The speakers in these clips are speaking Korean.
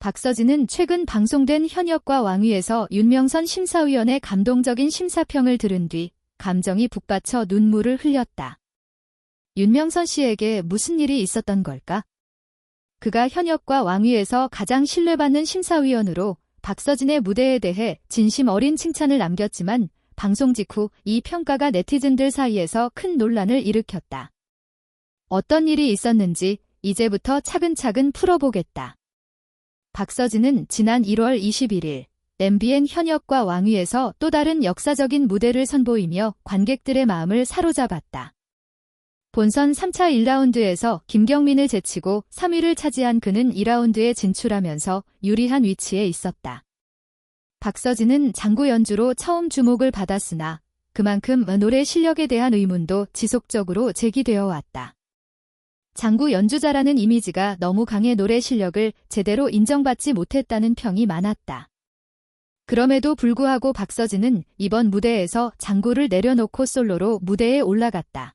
박서진은 최근 방송된 현역과 왕위에서 윤명선 심사위원의 감동적인 심사평을 들은 뒤 감정이 북받쳐 눈물을 흘렸다. 윤명선 씨에게 무슨 일이 있었던 걸까? 그가 현역과 왕위에서 가장 신뢰받는 심사위원으로 박서진의 무대에 대해 진심 어린 칭찬을 남겼지만 방송 직후 이 평가가 네티즌들 사이에서 큰 논란을 일으켰다. 어떤 일이 있었는지 이제부터 차근차근 풀어보겠다. 박서진은 지난 1월 21일 MBN 현역과 왕위에서 또 다른 역사적인 무대를 선보이며 관객들의 마음을 사로잡았다. 본선 3차 1라운드에서 김경민을 제치고 3위를 차지한 그는 2라운드에 진출하면서 유리한 위치에 있었다. 박서진은 장구 연주로 처음 주목을 받았으나 그만큼 노래 실력에 대한 의문도 지속적으로 제기되어 왔다. 장구 연주자라는 이미지가 너무 강해 노래 실력을 제대로 인정받지 못했다는 평이 많았다. 그럼에도 불구하고 박서진은 이번 무대에서 장구를 내려놓고 솔로로 무대에 올라갔다.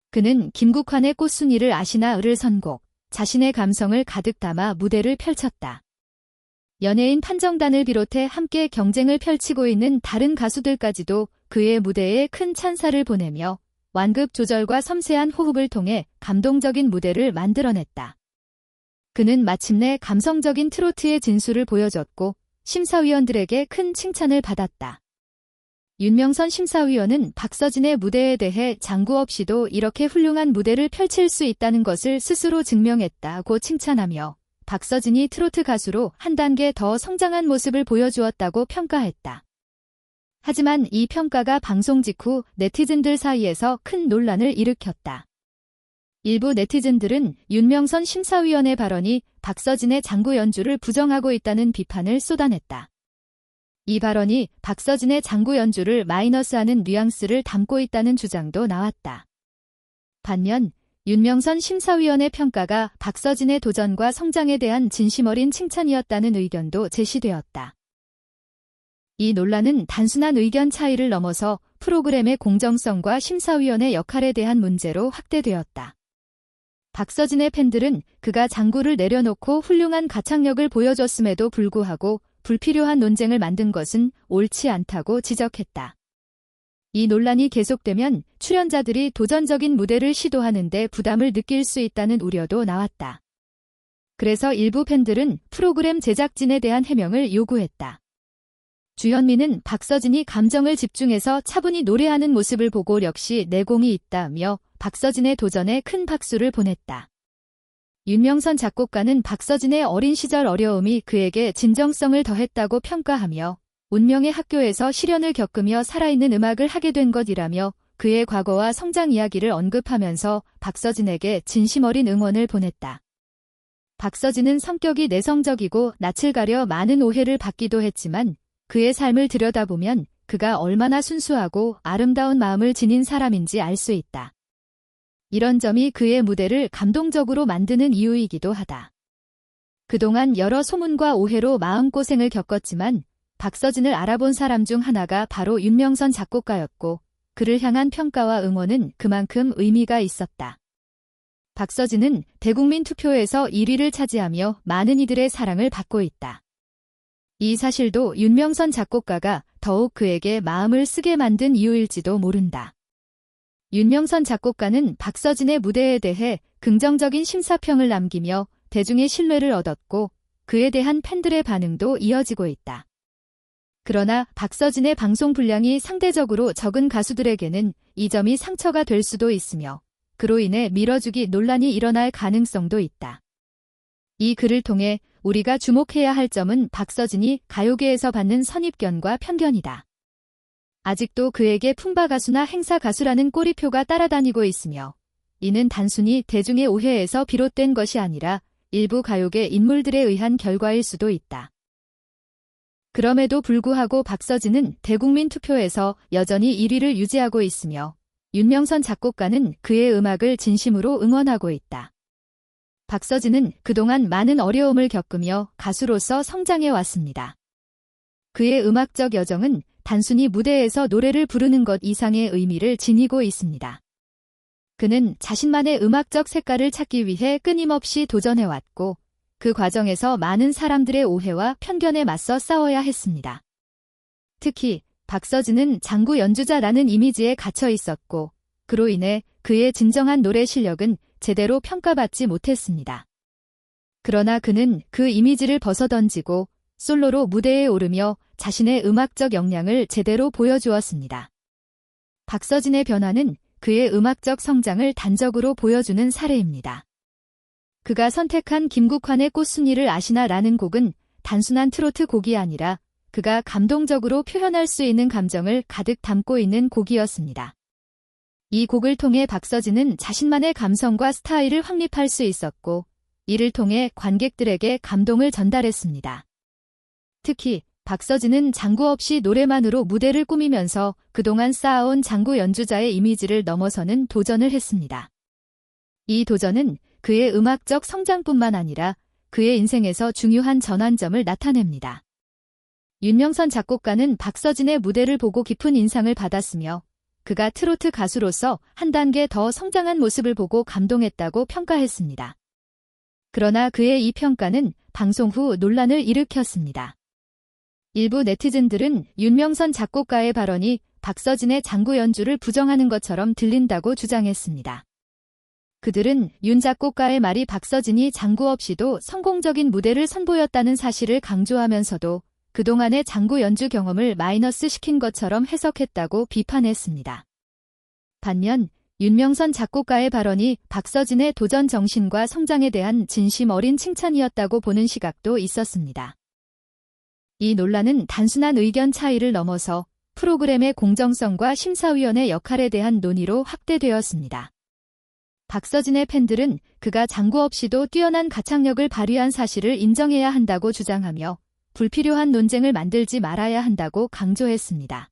그는 김국환의 꽃순이를 아시나를 선곡, 자신의 감성을 가득 담아 무대를 펼쳤다. 연예인 판정단을 비롯해 함께 경쟁을 펼치고 있는 다른 가수들까지도 그의 무대에 큰 찬사를 보내며 완급 조절과 섬세한 호흡을 통해 감동적인 무대를 만들어냈다. 그는 마침내 감성적인 트로트의 진수를 보여줬고 심사위원들에게 큰 칭찬을 받았다. 윤명선 심사위원은 박서진의 무대에 대해 장구 없이도 이렇게 훌륭한 무대를 펼칠 수 있다는 것을 스스로 증명했다고 칭찬하며 박서진이 트로트 가수로 한 단계 더 성장한 모습을 보여주었다고 평가했다. 하지만 이 평가가 방송 직후 네티즌들 사이에서 큰 논란을 일으켰다. 일부 네티즌들은 윤명선 심사위원의 발언이 박서진의 장구 연주를 부정하고 있다는 비판을 쏟아냈다. 이 발언이 박서진의 장구 연주를 마이너스하는 뉘앙스를 담고 있다는 주장도 나왔다. 반면 윤명선 심사위원의 평가가 박서진의 도전과 성장에 대한 진심 어린 칭찬이었다는 의견도 제시되었다. 이 논란은 단순한 의견 차이를 넘어서 프로그램의 공정성과 심사위원의 역할에 대한 문제로 확대되었다. 박서진의 팬들은 그가 장구를 내려놓고 훌륭한 가창력을 보여줬음에도 불구하고 불필요한 논쟁을 만든 것은 옳지 않다고 지적했다. 이 논란이 계속되면 출연자들이 도전적인 무대를 시도하는데 부담을 느낄 수 있다는 우려도 나왔다. 그래서 일부 팬들은 프로그램 제작진에 대한 해명을 요구했다. 주현미는 박서진이 감정을 집중해서 차분히 노래하는 모습을 보고 역시 내공이 있다며 박서진의 도전에 큰 박수를 보냈다. 윤명선 작곡가는 박서진의 어린 시절 어려움이 그에게 진정성을 더했다고 평가하며 운명의 학교에서 시련을 겪으며 살아있는 음악을 하게 된 것이라며 그의 과거와 성장 이야기를 언급하면서 박서진에게 진심 어린 응원을 보냈다. 박서진은 성격이 내성적이고 낯을 가려 많은 오해를 받기도 했지만 그의 삶을 들여다보면 그가 얼마나 순수하고 아름다운 마음을 지닌 사람인지 알 수 있다. 이런 점이 그의 무대를 감동적으로 만드는 이유이기도 하다. 그동안 여러 소문과 오해로 마음고생을 겪었지만 박서진을 알아본 사람 중 하나가 바로 윤명선 작곡가였고 그를 향한 평가와 응원은 그만큼 의미가 있었다. 박서진은 대국민 투표에서 1위를 차지하며 많은 이들의 사랑을 받고 있다. 이 사실도 윤명선 작곡가가 더욱 그에게 마음을 쓰게 만든 이유일지도 모른다. 윤명선 작곡가는 박서진의 무대에 대해 긍정적인 심사평을 남기며 대중의 신뢰를 얻었고 그에 대한 팬들의 반응도 이어지고 있다. 그러나 박서진의 방송 분량이 상대적으로 적은 가수들에게는 이 점이 상처가 될 수도 있으며 그로 인해 밀어주기 논란이 일어날 가능성도 있다. 이 글을 통해 우리가 주목해야 할 점은 박서진이 가요계에서 받는 선입견과 편견이다. 아직도 그에게 품바 가수나 행사 가수라는 꼬리표가 따라다니고 있으며 이는 단순히 대중의 오해에서 비롯된 것이 아니라 일부 가요계 인물들에 의한 결과일 수도 있다. 그럼에도 불구하고 박서진은 대국민 투표에서 여전히 1위를 유지하고 있으며 윤명선 작곡가는 그의 음악을 진심으로 응원하고 있다. 박서진은 그동안 많은 어려움을 겪으며 가수로서 성장해 왔습니다. 그의 음악적 여정은 단순히 무대에서 노래를 부르는 것 이상의 의미를 지니고 있습니다. 그는 자신만의 음악적 색깔을 찾기 위해 끊임없이 도전해왔고 그 과정에서 많은 사람들의 오해와 편견에 맞서 싸워야 했습니다. 특히 박서진은 장구 연주자라는 이미지에 갇혀 있었고 그로 인해 그의 진정한 노래 실력은 제대로 평가받지 못했습니다. 그러나 그는 그 이미지를 벗어던지고 솔로로 무대에 오르며 자신의 음악적 역량을 제대로 보여주었습니다. 박서진의 변화는 그의 음악적 성장을 단적으로 보여주는 사례입니다. 그가 선택한 김국환의 꽃순이를 아시나라는 곡은 단순한 트로트 곡이 아니라 그가 감동적으로 표현할 수 있는 감정을 가득 담고 있는 곡이었습니다. 이 곡을 통해 박서진은 자신만의 감성과 스타일을 확립할 수 있었고 이를 통해 관객들에게 감동을 전달했습니다. 특히 박서진은 장구 없이 노래만으로 무대를 꾸미면서 그동안 쌓아온 장구 연주자의 이미지를 넘어서는 도전을 했습니다. 이 도전은 그의 음악적 성장뿐만 아니라 그의 인생에서 중요한 전환점을 나타냅니다. 윤명선 작곡가는 박서진의 무대를 보고 깊은 인상을 받았으며 그가 트로트 가수로서 한 단계 더 성장한 모습을 보고 감동했다고 평가했습니다. 그러나 그의 이 평가는 방송 후 논란을 일으켰습니다. 일부 네티즌들은 윤명선 작곡가의 발언이 박서진의 장구 연주를 부정하는 것처럼 들린다고 주장했습니다. 그들은 윤 작곡가의 말이 박서진이 장구 없이도 성공적인 무대를 선보였다는 사실을 강조하면서도 그동안의 장구 연주 경험을 마이너스 시킨 것처럼 해석했다고 비판했습니다. 반면 윤명선 작곡가의 발언이 박서진의 도전 정신과 성장에 대한 진심 어린 칭찬이었다고 보는 시각도 있었습니다. 이 논란은 단순한 의견 차이를 넘어서 프로그램의 공정성과 심사위원의 역할에 대한 논의로 확대되었습니다. 박서진의 팬들은 그가 장구 없이도 뛰어난 가창력을 발휘한 사실을 인정해야 한다고 주장하며 불필요한 논쟁을 만들지 말아야 한다고 강조했습니다.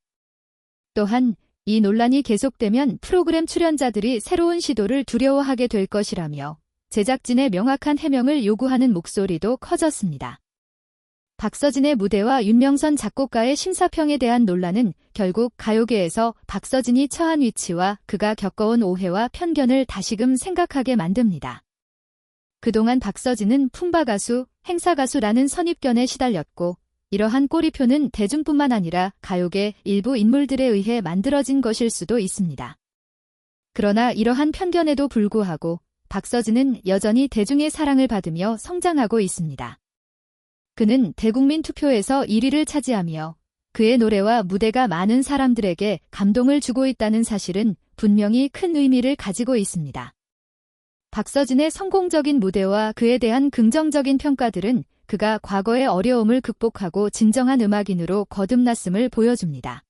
또한 이 논란이 계속되면 프로그램 출연자들이 새로운 시도를 두려워하게 될 것이라며 제작진의 명확한 해명을 요구하는 목소리도 커졌습니다. 박서진의 무대와 윤명선 작곡가의 심사평에 대한 논란은 결국 가요계에서 박서진이 처한 위치와 그가 겪어온 오해와 편견을 다시금 생각하게 만듭니다. 그동안 박서진은 품바가수, 행사가수라는 선입견에 시달렸고 이러한 꼬리표는 대중뿐만 아니라 가요계 일부 인물들에 의해 만들어진 것일 수도 있습니다. 그러나 이러한 편견에도 불구하고 박서진은 여전히 대중의 사랑을 받으며 성장하고 있습니다. 그는 대국민 투표에서 1위를 차지하며 그의 노래와 무대가 많은 사람들에게 감동을 주고 있다는 사실은 분명히 큰 의미를 가지고 있습니다. 박서진의 성공적인 무대와 그에 대한 긍정적인 평가들은 그가 과거의 어려움을 극복하고 진정한 음악인으로 거듭났음을 보여줍니다.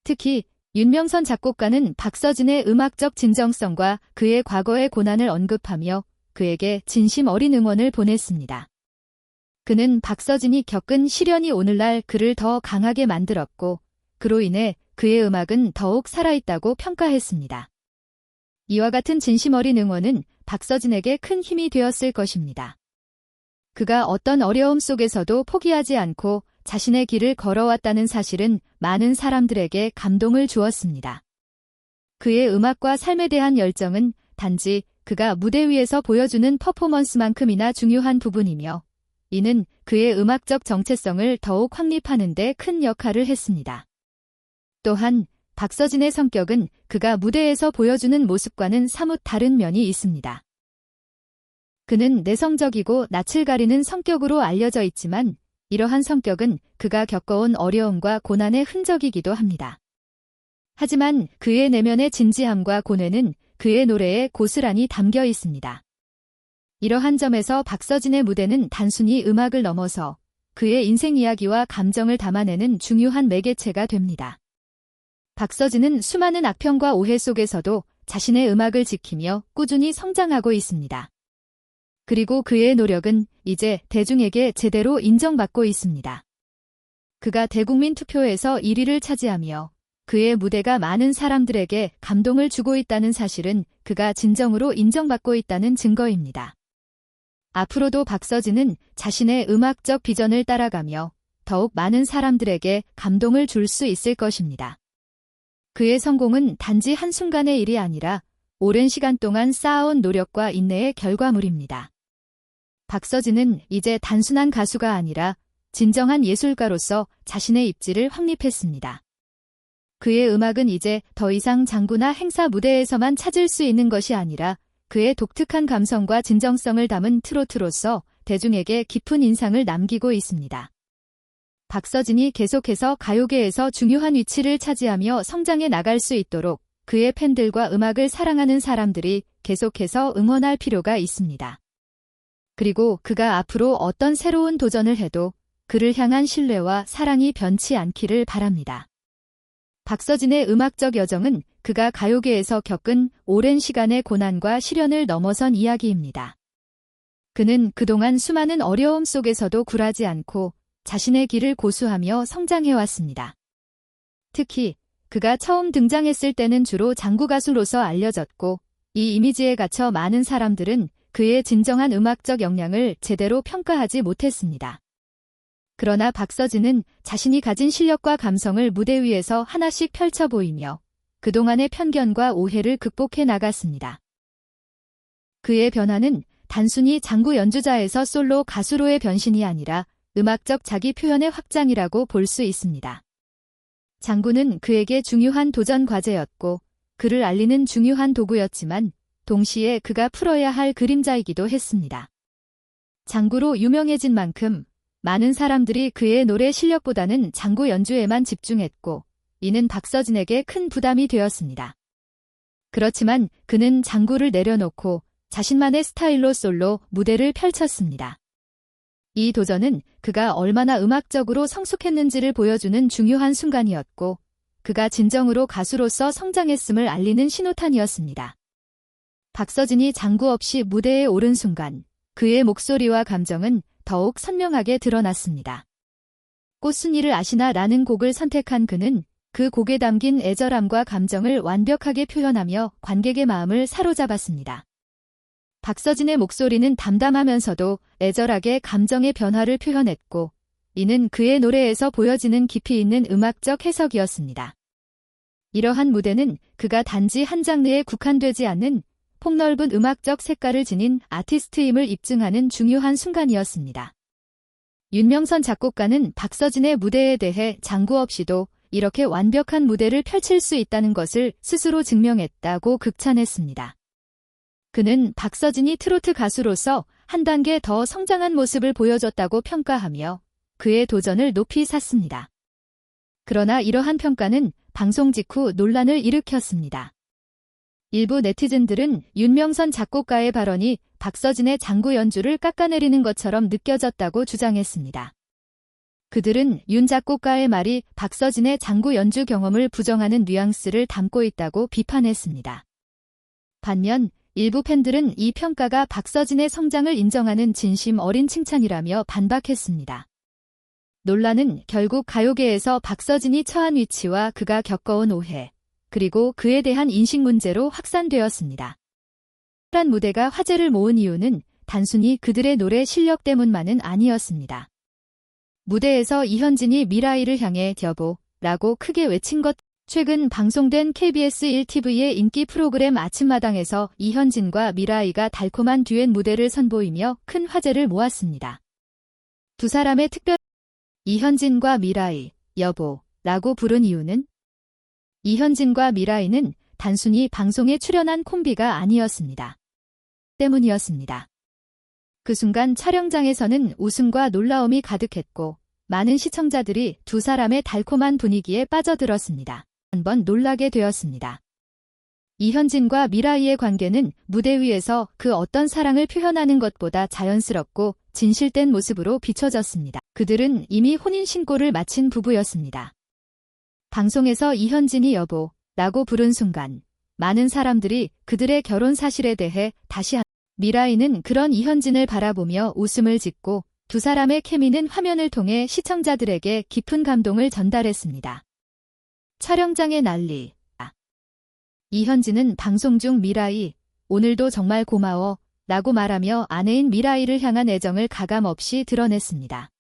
특히 윤명선 작곡가는 박서진의 음악적 진정성과 그의 과거의 고난을 언급하며 그에게 진심 어린 응원을 보냈습니다. 그는 박서진이 겪은 시련이 오늘날 그를 더 강하게 만들었고 그로 인해 그의 음악은 더욱 살아있다고 평가했습니다. 이와 같은 진심 어린 응원은 박서진에게 큰 힘이 되었을 것입니다. 그가 어떤 어려움 속에서도 포기하지 않고 자신의 길을 걸어왔다는 사실은 많은 사람들에게 감동을 주었습니다. 그의 음악과 삶에 대한 열정은 단지 그가 무대 위에서 보여주는 퍼포먼스만큼이나 중요한 부분이며 이는 그의 음악적 정체성을 더욱 확립하는 데 큰 역할을 했습니다. 또한 박서진의 성격은 그가 무대에서 보여주는 모습과는 사뭇 다른 면이 있습니다. 그는 내성적이고 낯을 가리는 성격으로 알려져 있지만 이러한 성격은 그가 겪어온 어려움과 고난의 흔적이기도 합니다. 하지만 그의 내면의 진지함과 고뇌는 그의 노래에 고스란히 담겨 있습니다. 이러한 점에서 박서진의 무대는 단순히 음악을 넘어서 그의 인생 이야기와 감정을 담아내는 중요한 매개체가 됩니다. 박서진은 수많은 악평과 오해 속에서도 자신의 음악을 지키며 꾸준히 성장하고 있습니다. 그리고 그의 노력은 이제 대중에게 제대로 인정받고 있습니다. 그가 대국민 투표에서 1위를 차지하며 그의 무대가 많은 사람들에게 감동을 주고 있다는 사실은 그가 진정으로 인정받고 있다는 증거입니다. 앞으로도 박서진은 자신의 음악적 비전을 따라가며 더욱 많은 사람들에게 감동을 줄 수 있을 것입니다. 그의 성공은 단지 한순간의 일이 아니라 오랜 시간 동안 쌓아온 노력과 인내의 결과물입니다. 박서진은 이제 단순한 가수가 아니라 진정한 예술가로서 자신의 입지를 확립했습니다. 그의 음악은 이제 더 이상 장구나 행사 무대에서만 찾을 수 있는 것이 아니라 그의 독특한 감성과 진정성을 담은 트로트로서 대중에게 깊은 인상을 남기고 있습니다. 박서진이 계속해서 가요계에서 중요한 위치를 차지하며 성장해 나갈 수 있도록 그의 팬들과 음악을 사랑하는 사람들이 계속해서 응원할 필요가 있습니다. 그리고 그가 앞으로 어떤 새로운 도전을 해도 그를 향한 신뢰와 사랑이 변치 않기를 바랍니다. 박서진의 음악적 여정은 그가 가요계에서 겪은 오랜 시간의 고난과 시련을 넘어선 이야기입니다. 그는 그동안 수많은 어려움 속에서도 굴하지 않고 자신의 길을 고수하며 성장해왔습니다. 특히 그가 처음 등장했을 때는 주로 장구 가수로서 알려졌고 이 이미지에 갇혀 많은 사람들은 그의 진정한 음악적 역량을 제대로 평가하지 못했습니다. 그러나 박서진은 자신이 가진 실력과 감성을 무대 위에서 하나씩 펼쳐 보이며 그동안의 편견과 오해를 극복해 나갔습니다. 그의 변화는 단순히 장구 연주자에서 솔로 가수로의 변신이 아니라 음악적 자기 표현의 확장이라고 볼 수 있습니다. 장구는 그에게 중요한 도전 과제였고 그를 알리는 중요한 도구였지만 동시에 그가 풀어야 할 그림자이기도 했습니다. 장구로 유명해진 만큼 많은 사람들이 그의 노래 실력보다는 장구 연주에만 집중했고 이는 박서진에게 큰 부담이 되었습니다. 그렇지만 그는 장구를 내려놓고 자신만의 스타일로 솔로 무대를 펼쳤습니다. 이 도전은 그가 얼마나 음악적으로 성숙했는지를 보여주는 중요한 순간이었고 그가 진정으로 가수로서 성장했음을 알리는 신호탄이었습니다. 박서진이 장구 없이 무대에 오른 순간 그의 목소리와 감정은 더욱 선명하게 드러났습니다. 꽃순이를 아시나 라는 곡을 선택한 그는 그 곡에 담긴 애절함과 감정을 완벽하게 표현하며 관객의 마음을 사로잡았습니다. 박서진의 목소리는 담담하면서도 애절하게 감정의 변화를 표현했고 이는 그의 노래에서 보여지는 깊이 있는 음악적 해석이었습니다. 이러한 무대는 그가 단지 한 장르에 국한되지 않는 폭넓은 음악적 색깔을 지닌 아티스트임을 입증하는 중요한 순간이었습니다. 윤명선 작곡가는 박서진의 무대에 대해 장구 없이도 이렇게 완벽한 무대를 펼칠 수 있다는 것을 스스로 증명했다고 극찬했습니다. 그는 박서진이 트로트 가수로서 한 단계 더 성장한 모습을 보여줬다고 평가하며 그의 도전을 높이 샀습니다. 그러나 이러한 평가는 방송 직후 논란을 일으켰습니다. 일부 네티즌들은 윤명선 작곡가의 발언이 박서진의 장구 연주를 깎아내리는 것처럼 느껴졌다고 주장했습니다. 그들은 윤 작곡가의 말이 박서진의 장구 연주 경험을 부정하는 뉘앙스를 담고 있다고 비판했습니다. 반면 일부 팬들은 이 평가가 박서진의 성장을 인정하는 진심 어린 칭찬이라며 반박했습니다. 논란은 결국 가요계에서 박서진이 처한 위치와 그가 겪어온 오해, 그리고 그에 대한 인식 문제로 확산되었습니다. 한 무대가 화제를 모은 이유는 단순히 그들의 노래 실력 때문만은 아니었습니다. 무대에서 이현진이 미라이를 향해 여보라고 크게 외친 것. 최근 방송된 KBS 1TV의 인기 프로그램 아침마당에서 이현진과 미라이가 달콤한 듀엣 무대를 선보이며 큰 화제를 모았습니다. 두 사람의 특별 이현진과 미라이, 여보라고 부른 이유는 이현진과 미라이는 단순히 방송에 출연한 콤비가 아니었습니다. 때문이었습니다. 그 순간 촬영장에서는 웃음과 놀라움이 가득했고 많은 시청자들이 두 사람의 달콤한 분위기에 빠져들었습니다. 한번 놀라게 되었습니다. 이현진과 미라이의 관계는 무대 위에서 그 어떤 사랑을 표현하는 것보다 자연스럽고 진실된 모습으로 비춰졌습니다. 그들은 이미 혼인신고를 마친 부부였습니다. 방송에서 이현진이 여보라고 부른 순간 많은 사람들이 그들의 결혼 사실에 대해 다시 미라이는 그런 이현진을 바라보며 웃음을 짓고 두 사람의 케미는 화면을 통해 시청자들에게 깊은 감동을 전달했습니다. 촬영장의 난리. 이현진은 방송 중 미라이, 오늘도 정말 고마워 라고 말하며 아내인 미라이를 향한 애정을 가감없이 드러냈습니다.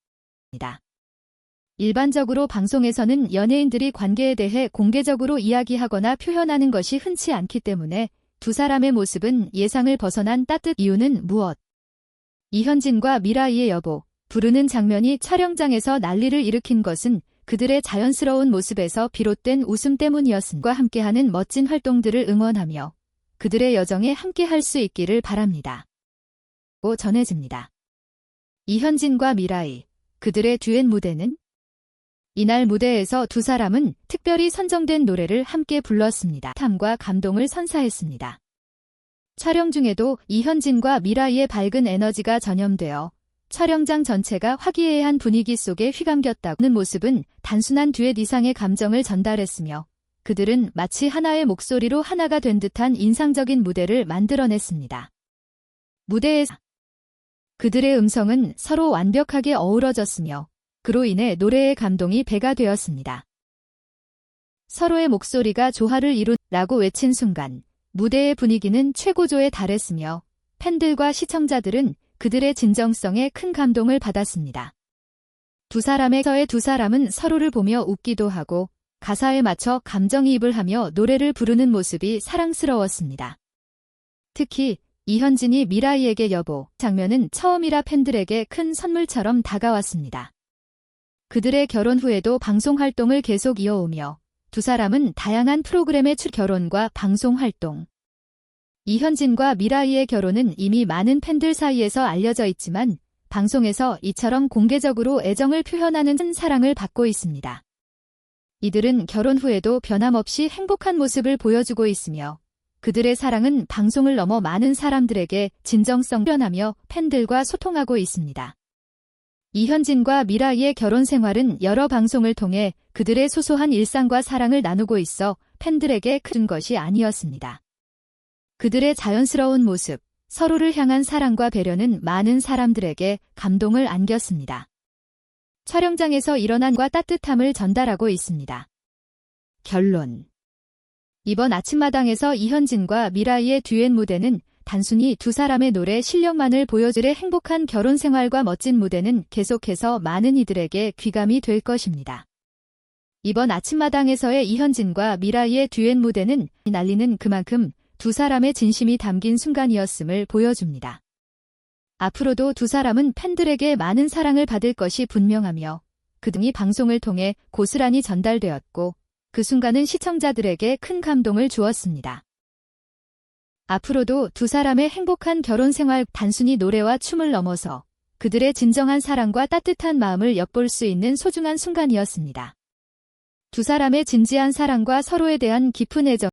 일반적으로 방송에서는 연예인들이 관계에 대해 공개적으로 이야기하거나 표현하는 것이 흔치 않기 때문에 두 사람의 모습은 예상을 벗어난 따뜻. 이유는 무엇? 이현진과 미라이의 여보, 부르는 장면이 촬영장에서 난리를 일으킨 것은 그들의 자연스러운 모습에서 비롯된 웃음 때문이었음과 함께하는 멋진 활동들을 응원하며 그들의 여정에 함께할 수 있기를 바랍니다. 고 전해집니다. 이현진과 미라이, 그들의 듀엣 무대는? 이날 무대에서 두 사람은 특별히 선정된 노래를 함께 불렀습니다. 탐과 감동을 선사했습니다. 촬영 중에도 이현진과 미라이의 밝은 에너지가 전염되어 촬영장 전체가 화기애애한 분위기 속에 휘감겼다는 모습은 단순한 듀엣 이상의 감정을 전달했으며 그들은 마치 하나의 목소리로 하나가 된 듯한 인상적인 무대를 만들어냈습니다. 무대에서 그들의 음성은 서로 완벽하게 어우러졌으며 그로 인해 노래의 감동이 배가 되었습니다. 서로의 목소리가 조화를 이룬다고 외친 순간 무대의 분위기는 최고조에 달했으며 팬들과 시청자들은 그들의 진정성에 큰 감동을 받았습니다. 두 사람은 서로를 보며 웃기도 하고 가사에 맞춰 감정이입을 하며 노래를 부르는 모습이 사랑스러웠습니다. 특히 이현진이 미라이에게 여보 장면은 처음이라 팬들에게 큰 선물처럼 다가왔습니다. 그들의 결혼 후에도 방송 활동을 계속 이어오며 두 사람은 다양한 프로그램의 결혼과 방송 활동. 이현진과 미라이의 결혼은 이미 많은 팬들 사이에서 알려져 있지만 방송에서 이처럼 공개적으로 애정을 표현하는 사랑을 받고 있습니다. 이들은 결혼 후에도 변함없이 행복한 모습을 보여주고 있으며 그들의 사랑은 방송을 넘어 많은 사람들에게 진정성을 표현하며 팬들과 소통하고 있습니다. 이현진과 미라이의 결혼 생활은 여러 방송을 통해 그들의 소소한 일상과 사랑을 나누고 있어 팬들에게 큰 것이 아니었습니다. 그들의 자연스러운 모습, 서로를 향한 사랑과 배려는 많은 사람들에게 감동을 안겼습니다. 촬영장에서 일어난 과 따뜻함을 전달하고 있습니다. 결론. 이번 아침마당에서 이현진과 미라이의 듀엣 무대는 단순히 두 사람의 노래 실력만을 보여주려 행복한 결혼 생활과 멋진 무대는 계속해서 많은 이들에게 귀감이 될 것입니다. 이번 아침마당에서의 이현진과 미라이의 듀엣 무대는 난리는 그만큼 두 사람의 진심이 담긴 순간이었음을 보여줍니다. 앞으로도 두 사람은 팬들에게 많은 사랑을 받을 것이 분명하며 그 등이 방송을 통해 고스란히 전달되었고 그 순간은 시청자들에게 큰 감동을 주었습니다. 앞으로도 두 사람의 행복한 결혼 생활 단순히 노래와 춤을 넘어서 그들의 진정한 사랑과 따뜻한 마음을 엿볼 수 있는 소중한 순간이었습니다. 두 사람의 진지한 사랑과 서로에 대한 깊은 애정